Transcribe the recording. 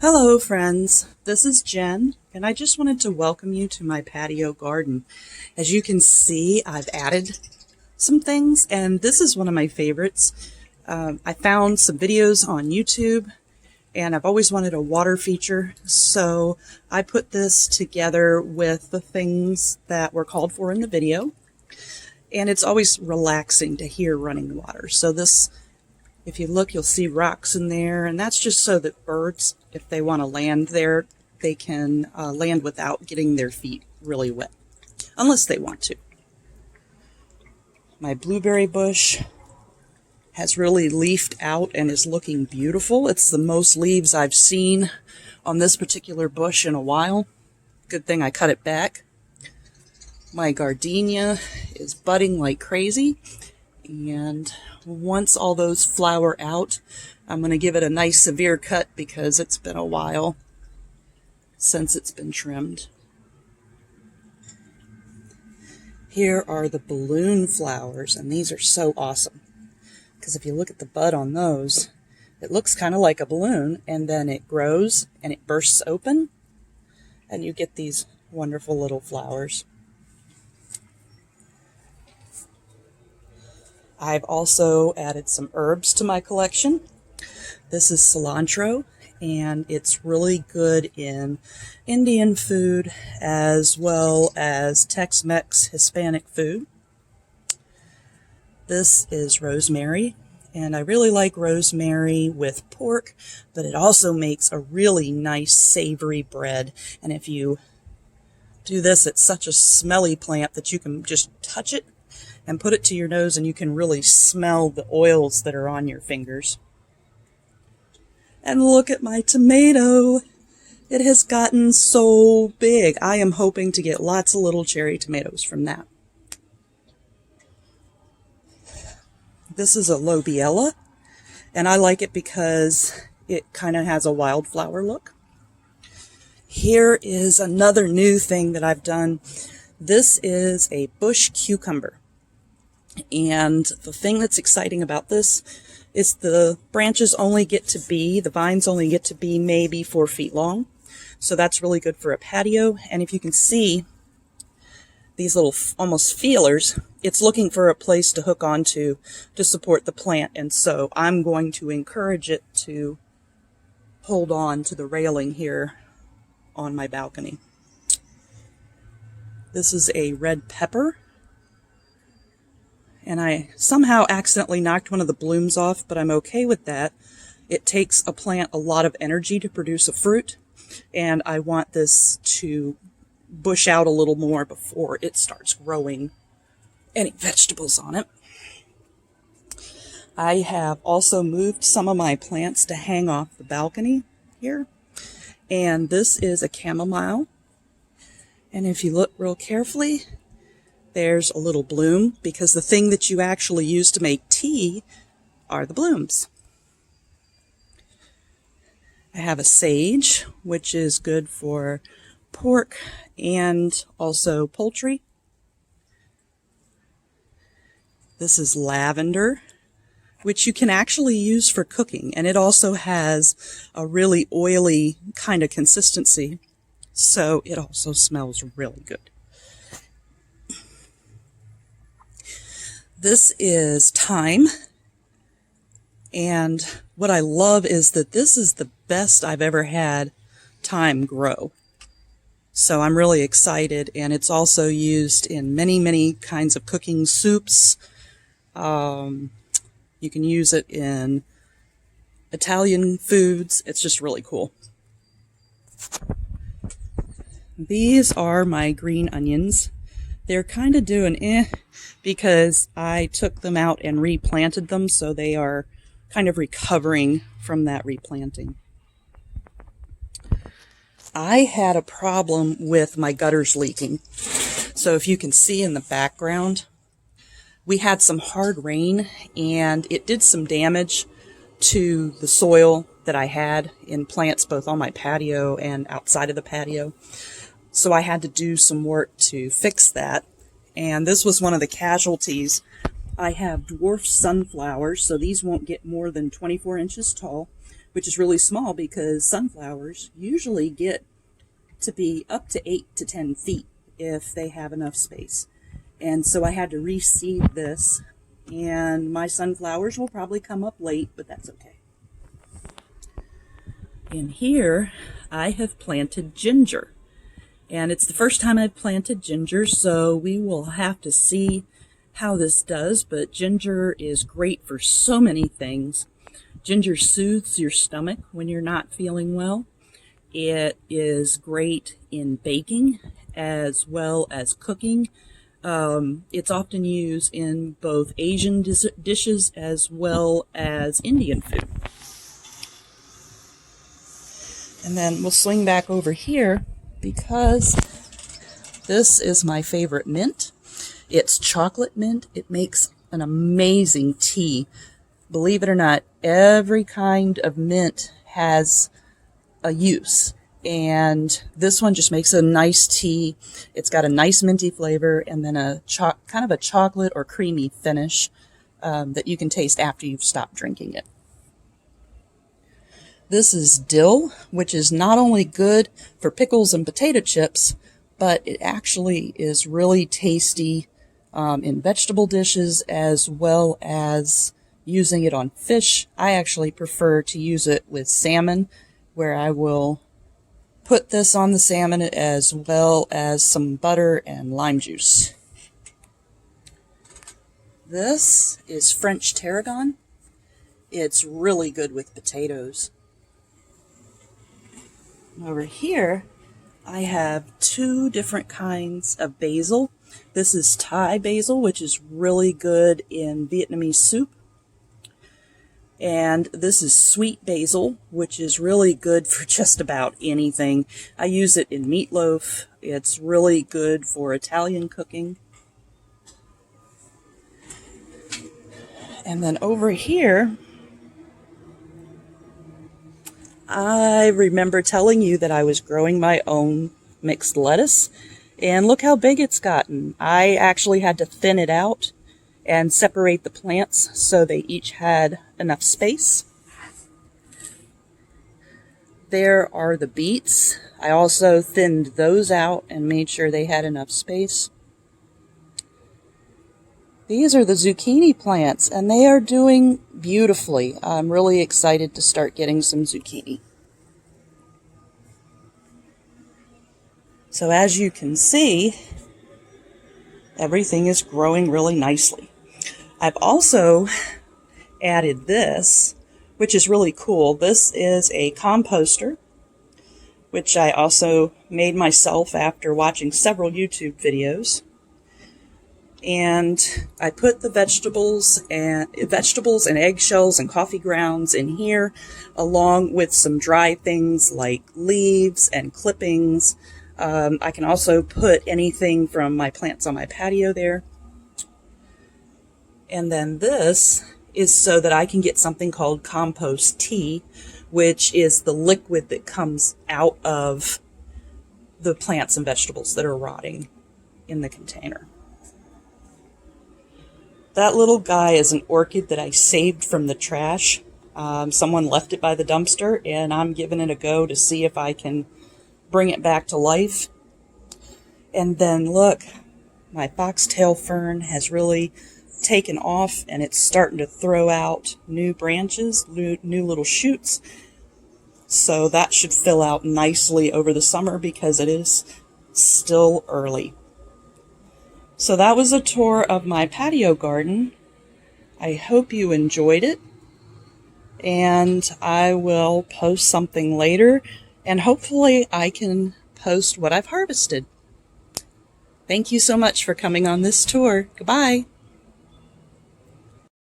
Hello friends, this is Jen, and I just wanted to welcome you to my patio garden. As you can see, I've added some things, and this is one of my favorites. I found some videos on YouTube, and I've always wanted a water feature, so I put this together with the things that were called for in the video, and it's always relaxing to hear running water. So this, if you look, you'll see rocks in there, and that's just so that birds, if they want to land there, they can land without getting their feet really wet, unless they want to. My blueberry bush has really leafed out and is looking beautiful. It's the most leaves I've seen on this particular bush in a while. Good thing I cut it back. My gardenia is budding like crazy, and once all those flower out, I'm going to give it a nice severe cut because it's been a while since it's been trimmed. Here are the balloon flowers, and these are so awesome because if you look at the bud on those, it looks kind of like a balloon, and then it grows and it bursts open and you get these wonderful little flowers. I've also added some herbs to my collection. This is cilantro, and it's really good in Indian food as well as Tex-Mex Hispanic food. This is rosemary, and I really like rosemary with pork, but it also makes a really nice savory bread. And if you do this, it's such a smelly plant that you can just touch it and put it to your nose and you can really smell the oils that are on your fingers. And look at my tomato. It has gotten so big. I am hoping to get lots of little cherry tomatoes from that. This is a lobelia, and I like it because it kind of has a wildflower look. Here is another new thing that I've done. This is a bush cucumber. And the thing that's exciting about this is the branches only get to be, the vines only get to be maybe 4 feet long. So that's really good for a patio. And if you can see these little almost feelers, it's looking for a place to hook onto to support the plant. And so I'm going to encourage it to hold on to the railing here on my balcony. This is a red pepper. And I somehow accidentally knocked one of the blooms off, but I'm okay with that. It takes a plant a lot of energy to produce a fruit, and I want this to bush out a little more before it starts growing any vegetables on it. I have also moved some of my plants to hang off the balcony here, and this is a chamomile. And if you look real carefully, there's a little bloom, because the thing that you actually use to make tea are the blooms. I have a sage, which is good for pork and also poultry. This is lavender, which you can actually use for cooking, and it also has a really oily kind of consistency, so it also smells really good. This is thyme, and what I love is that this is the best I've ever had thyme grow. So I'm really excited, and it's also used in many, many kinds of cooking soups. You can use it in Italian foods. It's just really cool. These are my green onions. They're kind of doing because I took them out and replanted them, so they are kind of recovering from that replanting. I had a problem with my gutters leaking. So if you can see in the background, we had some hard rain and it did some damage to the soil that I had in plants both on my patio and outside of the patio. So I had to do some work to fix that. And this was one of the casualties. I have dwarf sunflowers, so these won't get more than 24 inches tall. which is really small because sunflowers usually get to be up to 8 to 10 feet if they have enough space. And so I had to reseed this, and my sunflowers will probably come up late, but that's okay. In here, I have planted ginger. And it's the first time I've planted ginger, so we will have to see how this does. But ginger is great for so many things. Ginger soothes your stomach when you're not feeling well. It is great in baking as well as cooking. It's often used in both Asian dishes as well as Indian food. And then we'll swing back over here because this is my favorite mint. It's chocolate mint. It makes an amazing tea. Believe it or not, every kind of mint has a use. And this one just makes a nice tea. It's got a nice minty flavor and then a kind of a chocolate or creamy finish that you can taste after you've stopped drinking it. This is dill, which is not only good for pickles and potato chips, but it actually is really tasty in vegetable dishes as well as using it on fish. I actually prefer to use it with salmon, where I will put this on the salmon as well as some butter and lime juice. This is French tarragon. It's really good with potatoes. Over here, I have 2 different kinds of basil. This is Thai basil, which is really good in Vietnamese soup. And this is sweet basil, which is really good for just about anything. I use it in meatloaf. It's really good for Italian cooking. And then over here, I remember telling you that I was growing my own mixed lettuce, and look how big it's gotten. I actually had to thin it out and separate the plants so they each had enough space. There are the beets. I also thinned those out and made sure they had enough space. These are the zucchini plants, and they are doing beautifully. I'm really excited to start getting some zucchini. So as you can see, everything is growing really nicely. I've also added this, which is really cool. This is a composter, which I also made myself after watching several YouTube videos. And I put the vegetables and eggshells and coffee grounds in here, along with some dry things like leaves and clippings. I can also put anything from my plants on my patio there. And then this is so that I can get something called compost tea, which is the liquid that comes out of the plants and vegetables that are rotting in the container. That little guy is an orchid that I saved from the trash. Someone left it by the dumpster, and I'm giving it a go to see if I can bring it back to life. And then look, my foxtail fern has really taken off, and it's starting to throw out new branches, new little shoots. So that should fill out nicely over the summer because it is still early. So that was a tour of my patio garden. I hope you enjoyed it, and I will post something later, and hopefully I can post what I've harvested. Thank you so much for coming on this tour. Goodbye.